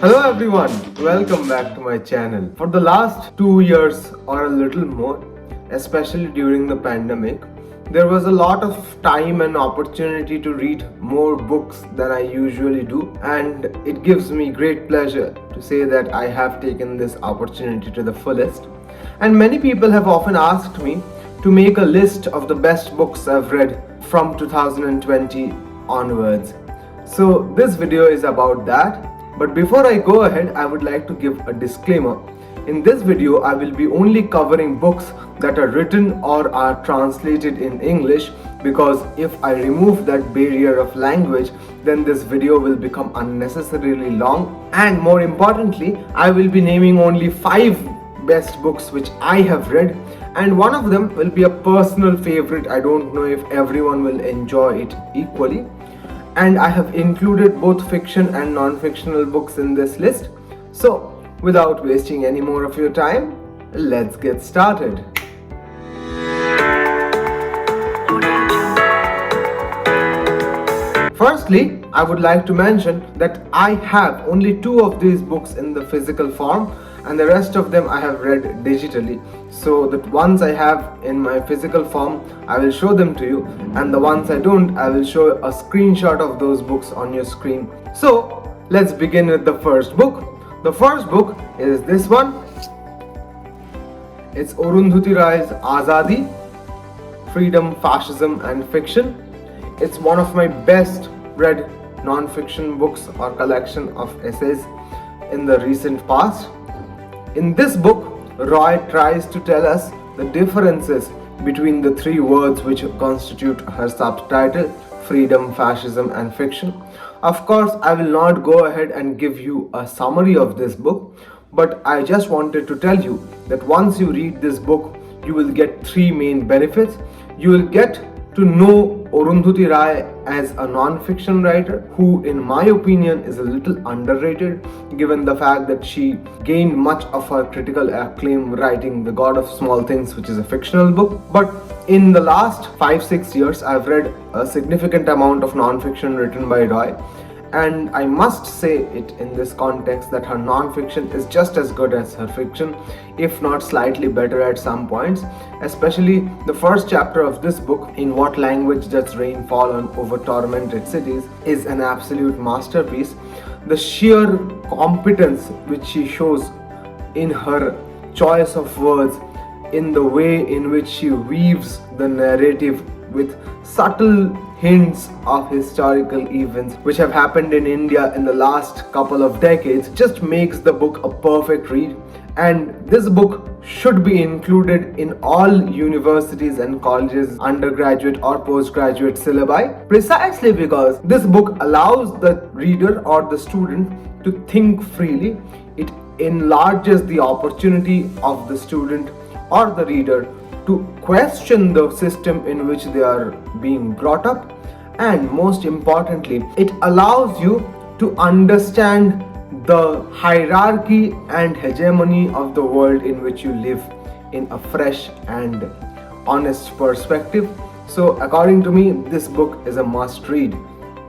Hello everyone, welcome back to my channel. For the last 2 years or a little more, especially during the pandemic, there was a lot of time and opportunity to read more books than I usually do, and it gives me great pleasure to say that I have taken this opportunity to the fullest. And many people have often asked me to make a list of the best books I've read from 2020 onwards. So this video is about that. But before I go ahead, I would like to give a disclaimer. In this video, I will be only covering books that are written or are translated in English, because if I remove that barrier of language, then this video will become unnecessarily long. And more importantly, I will be naming only 5 best books which I have read, and one of them will be a personal favorite. I don't know if everyone will enjoy it equally. And I have included both fiction and non-fictional books in this list. So, without wasting any more of your time, let's get started. Firstly, I would like to mention that I have only 2 of these books in the physical form, and the rest of them I have read digitally. So the ones I have in my physical form, I will show them to you, and the ones I don't, I will show a screenshot of those books on your screen. So let's begin with the first book. The first book is this one. It's Arundhati Roy's Azadi, Freedom, Fascism and Fiction. It's one of my best read non-fiction books or collection of essays in the recent past. In this book, Roy tries to tell us the differences between the 3 words which constitute her subtitle: freedom, fascism and fiction. Of course, I will not go ahead and give you a summary of this book, but I just wanted to tell you that once you read this book, you will get 3 main benefits. You will get to know Arundhati Roy as a non-fiction writer who, in my opinion, is a little underrated, given the fact that she gained much of her critical acclaim writing The God of Small Things, which is a fictional book. But in the last 5-6 years, I've read a significant amount of non-fiction written by Roy, and I must say it in this context that her non-fiction is just as good as her fiction, if not slightly better at some points. Especially the first chapter of this book, In What Language Does Rain Fall on Over Tormented Cities, is an absolute masterpiece. The sheer competence which she shows in her choice of words, in the way in which she weaves the narrative with subtle hints of historical events which have happened in India in the last couple of decades, just makes the book a perfect read. And this book should be included in all universities and colleges undergraduate or postgraduate syllabi, precisely because this book allows the reader or the student to think freely. It enlarges the opportunity of the student or the reader to question the system in which they are being brought up, and most importantly, it allows you to understand the hierarchy and hegemony of the world in which you live in a fresh and honest perspective. So according to me, this book is a must read.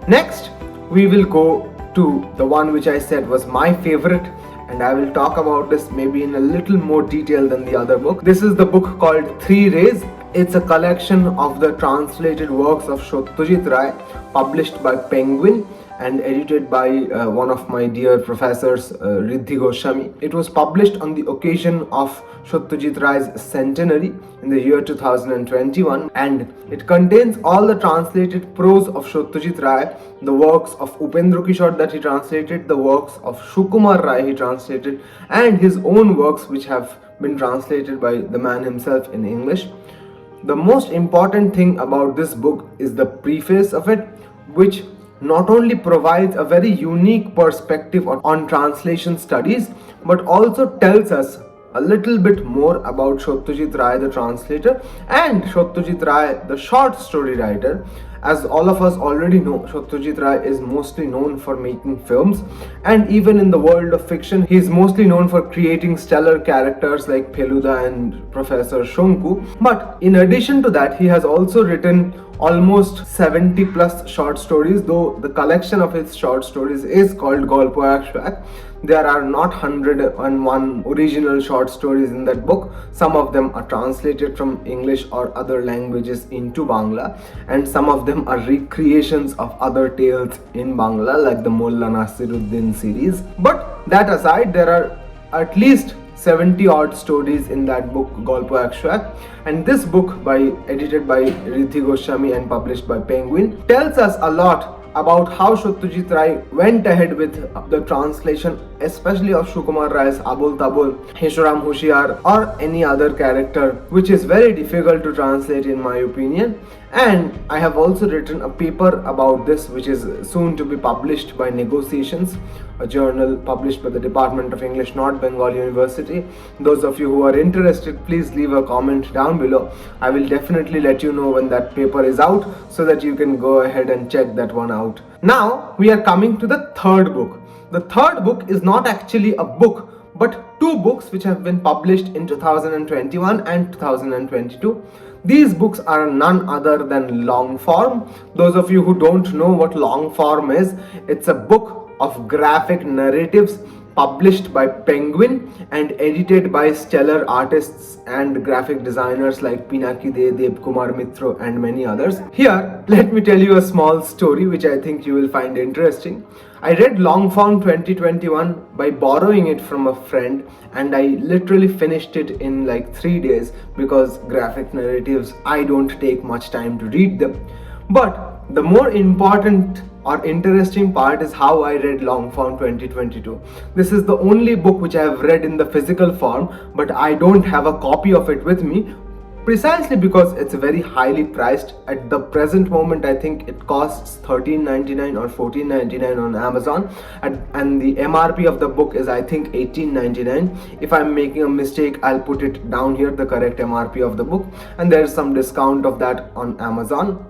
Next, we will go to the one which I said was my favorite, and I will talk about this maybe in a little more detail than the other book. This is the book called 3 Rays. It's a collection of the translated works of Satyajit Ray, published by Penguin and edited by one of my dear professors, Riddhi Goswami. It was published on the occasion of Satyajit Ray's centenary in the year 2021, and it contains all the translated prose of Satyajit Ray, the works of Upendra Kishore that he translated, the works of Shukumar Ray he translated, and his own works which have been translated by the man himself in English. The most important thing about this book is the preface of it, which not only provides a very unique perspective on translation studies, but also tells us a little bit more about Satyajit Ray the translator and Satyajit Ray the short story writer. As all of us already know, Satyajit Ray is mostly known for making films, and even in the world of fiction, he is mostly known for creating stellar characters like Feluda and Professor Shonku. But in addition to that, he has also written almost 70 plus short stories, though the collection of his short stories is called Golpo Ekshwak. there are not 101 original short stories in that book. Some of them are translated from English or other languages into Bangla, and some of them are recreations of other tales in Bangla, like the Mulla Nasiruddin series. But that aside, there are at least 70 odd stories in that book, Golpo Ekshwak. And this book, edited by Riddhi Goswami and published by Penguin, tells us a lot about how Satyajit Ray went ahead with the translation, especially of Sukumar Ray's Abul Tabul, Hishuram Hoshiar, or any other character, which is very difficult to translate in my opinion. And I have also written a paper about this, which is soon to be published by Negotiations, a journal published by the Department of English, North Bengal University. Those of you who are interested, please leave a comment down below. I will definitely let you know when that paper is out, so that you can go ahead and check that one out. Now we are coming to the third book. The third book is not actually a book, but two books which have been published in 2021 and 2022. These books are none other than Longform. Those of you who don't know what Longform is, it's a book of graphic narratives published by Penguin and edited by stellar artists and graphic designers like Pinaki De, Dev Kumar Mitro, and many others. Here, let me tell you a small story which I think you will find interesting. I read Longform 2021 by borrowing it from a friend, and I literally finished it in like 3 days, because graphic narratives, I don't take much time to read them. But the more important or interesting part is how I read Longform 2022. This is the only book which I have read in the physical form, but I don't have a copy of it with me, precisely because it's very highly priced. At the present moment, I think it costs $13.99 or $14.99 on Amazon, and the MRP of the book is, I think, $18.99. If I'm making a mistake, I'll put it down here, the correct MRP of the book, and there's some discount of that on Amazon.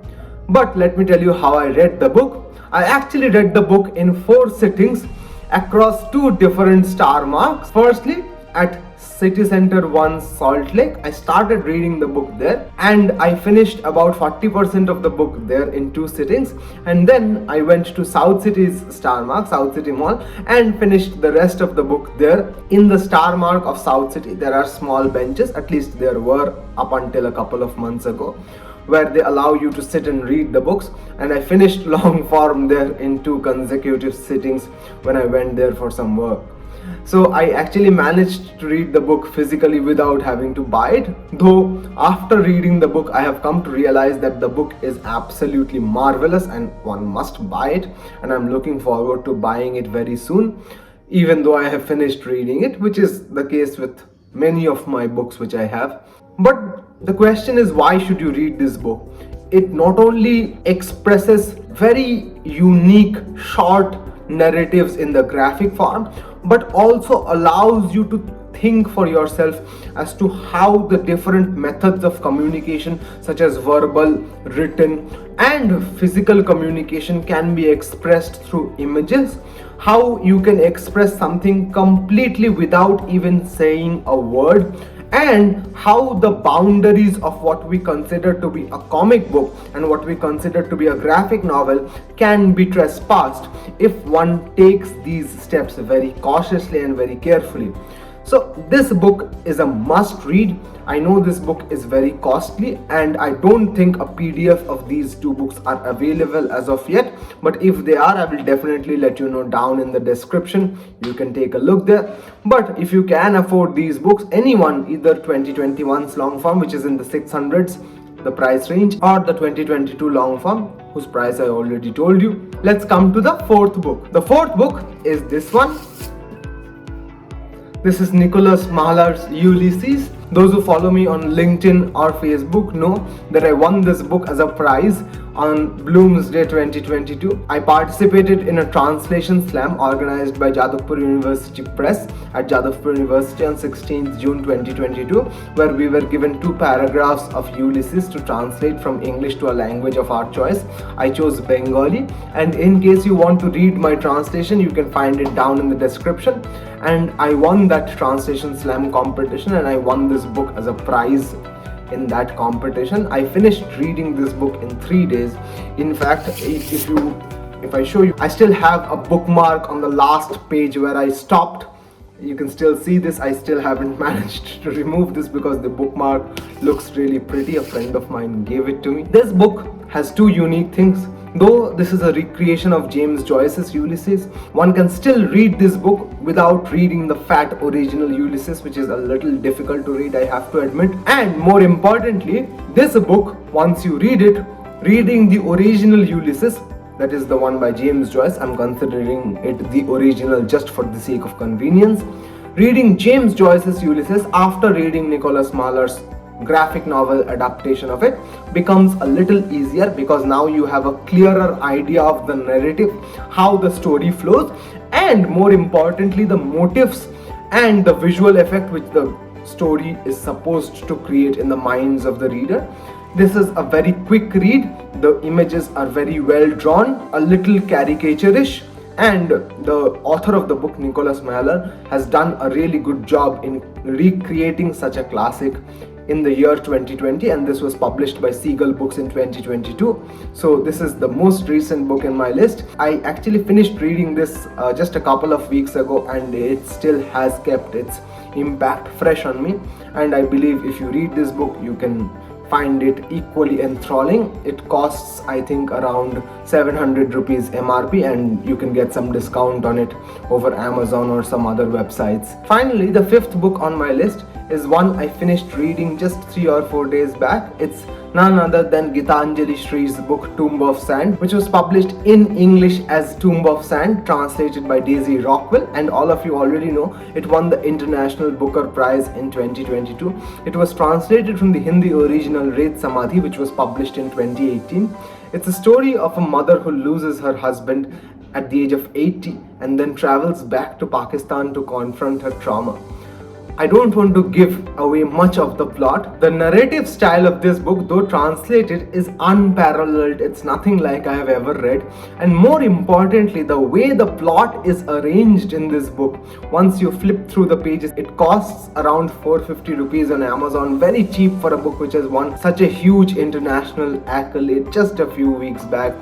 But let me tell you how I read the book. I actually read the book in 4 sittings across 2 different star marks. Firstly, at City Center 1 Salt Lake, I started reading the book there, and I finished about 40% of the book there in 2 sittings. And then I went to South City's star mark, South City Mall, and finished the rest of the book there. In the star mark of South City, there are small benches, at least there were up until a couple of months ago, where they allow you to sit and read the books, and I finished Longform there in 2 consecutive sittings when I went there for some work. So I actually managed to read the book physically without having to buy it, though after reading the book I have come to realize that the book is absolutely marvelous and one must buy it, and I'm looking forward to buying it very soon, even though I have finished reading it, which is the case with many of my books which I have. But the question is, why should you read this book? It not only expresses very unique short narratives in the graphic form, but also allows you to think for yourself as to how the different methods of communication, such as verbal, written, and physical communication, can be expressed through images. How you can express something completely without even saying a word, and how the boundaries of what we consider to be a comic book and what we consider to be a graphic novel can be trespassed if one takes these steps very cautiously and very carefully. So this book is a must read. I know this book is very costly, and I don't think a PDF of these 2 books are available as of yet, but if they are, I will definitely let you know down in the description. You can take a look there. But if you can afford these books, anyone, either 2021's Longform, which is in the 600s, the price range, or the 2022 Longform, whose price I already told you. Let's come to the 4th book. The 4th book is this one. This is Nicholas Mahler's Ulysses. Those who follow me on LinkedIn or Facebook know that I won this book as a prize on Bloomsday 2022. I participated in a translation slam organized by Jadavpur University Press at Jadavpur University on 16th June 2022, where we were given 2 paragraphs of Ulysses to translate from English to a language of our choice. I chose Bengali, and in case you want to read my translation, you can find it down in the description. And I won that translation slam competition, and I won this book as a prize in that competition. I finished reading this book in 3 days. In fact, if I show you, I still have a bookmark on the last page where I stopped. You can still see this. I still haven't managed to remove this because the bookmark looks really pretty. A friend of mine gave it to me. This book has two unique things. Though this is a recreation of James Joyce's Ulysses, one can still read this book without reading the fat original Ulysses, which is a little difficult to read, I have to admit. And more importantly, this book, once you read it, reading the original Ulysses, that is the one by James Joyce, I'm considering it the original just for the sake of convenience. Reading James Joyce's Ulysses after reading Nicholas Mahler's graphic novel adaptation of it becomes a little easier, because now you have a clearer idea of the narrative, how the story flows, and more importantly the motifs and the visual effect which the story is supposed to create in the minds of the reader. This is a very quick read. The images are very well drawn, a little caricaturish, and the author of the book, Nicholas Mahler, has done a really good job in recreating such a classic in the year 2020, and this was published by Seagull Books in 2022. So this is the most recent book in my list. I actually finished reading this just a couple of weeks ago, and it still has kept its impact fresh on me, and I believe if you read this book you can find it equally enthralling. It costs, I think, around 700 rupees MRP, and you can get some discount on it over Amazon or some other websites. Finally, the fifth book on my list is one I finished reading just 3 or 4 days back. It's none other than Gitanjali Shree's book Tomb of Sand, which was published in English as Tomb of Sand, translated by Daisy Rockwell, and all of you already know it won the International Booker Prize in 2022. It was translated from the Hindi original Ret Samadhi, which was published in 2018. It's a story of a mother who loses her husband at the age of 80 and then travels back to Pakistan to confront her trauma. I don't want to give away much of the plot. The narrative style of this book, though translated, is unparalleled. It's nothing like I have ever read. And more importantly, the way the plot is arranged in this book, once you flip through the pages, it costs around 450 rupees on Amazon. Very cheap for a book which has won such a huge international accolade just a few weeks back.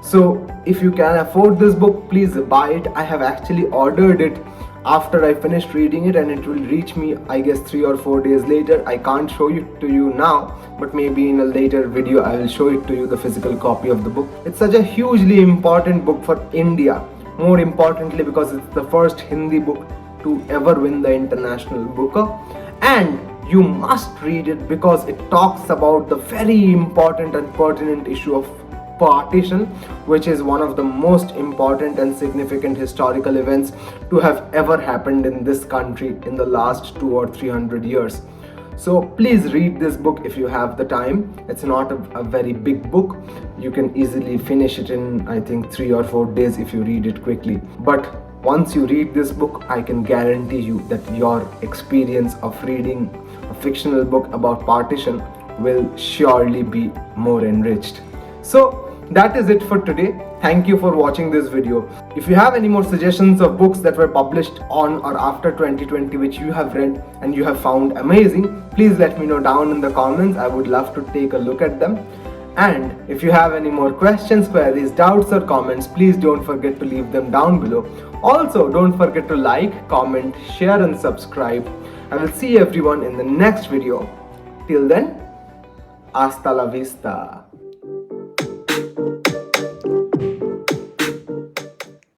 So if you can afford this book, please buy it. I have actually ordered it after I finished reading it, and it will reach me, I guess, 3 or 4 days later. I can't show it to you now, but maybe in a later video I will show it to you, the physical copy of the book. It's such a hugely important book for India, more importantly because it's the first Hindi book to ever win the International Booker, and you must read it because it talks about the very important and pertinent issue of partition, which is one of the most important and significant historical events to have ever happened in this country in the last 200 or 300 years. So please read this book if you have the time. It's not a very big book. You can easily finish it in, I think, 3 or 4 days if you read it quickly. But once you read this book, I can guarantee you that your experience of reading a fictional book about partition will surely be more enriched. So that is it for today. Thank you for watching this video. If you have any more suggestions of books that were published on or after 2020 which you have read and you have found amazing, please let me know down in the comments. I would love to take a look at them. And if you have any more questions, queries, doubts or comments, please don't forget to leave them down below. Also, don't forget to like, comment, share and subscribe. I will see everyone in the next video. Till then, hasta la vista.